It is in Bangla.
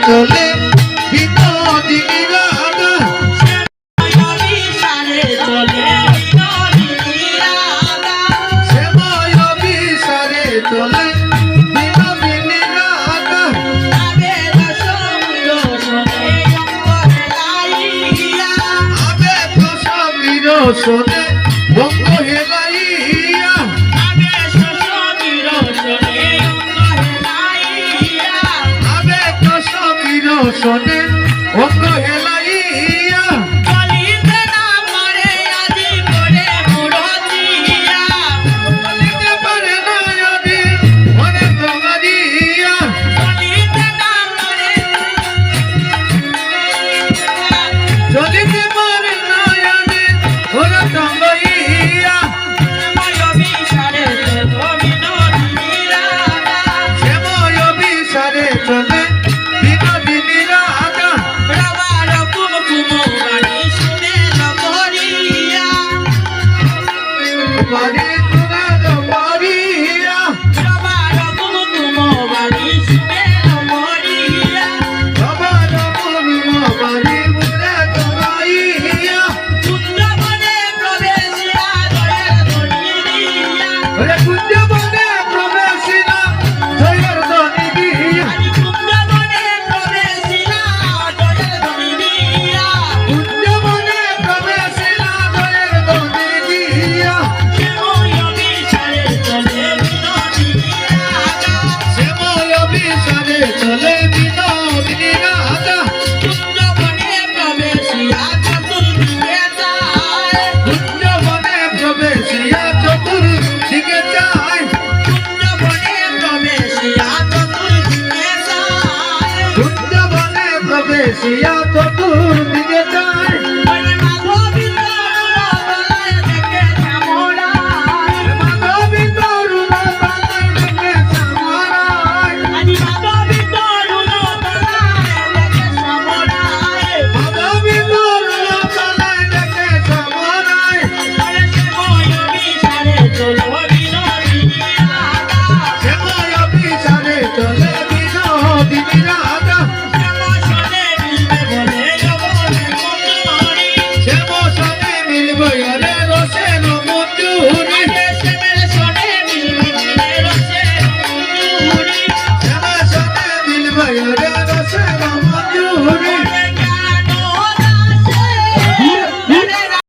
চলে বিনোদিনী রাধা শ্যামায় অভিসারে চলে বিনোদিনী রাধা আবে প্রসবীর শোনে বঙ্গ হেলাইয়া আবে প্রসবীর শোনে বঙ্গ হেলাইয়া বলিতে পারে না যদি মনে তোমারিয়া চলিতে পারে না যদি ওরা টঙ্গাইয়া শ্যামায় অভিসারে চলে বিনোদিনী রাধা বাড়ি তোমার বাড়িয়া সবার মর্ম বাড়ি মুরে তোমাইয়া ওরে কুঞ্জবনে প্রবেশিনা জয়ের ধ্বনি দিয়া কুঞ্জবনে প্রবেশিনা জয়ের ধ্বনি দিয়া শ্যামায় অভিসারে চলে বিনোদিনী রাধা কুঞ্জবনে প্রবেশিয়া চতুর্দিকে যায় কুঞ্জবনে প্রবেশিয়া চতুর্দিকে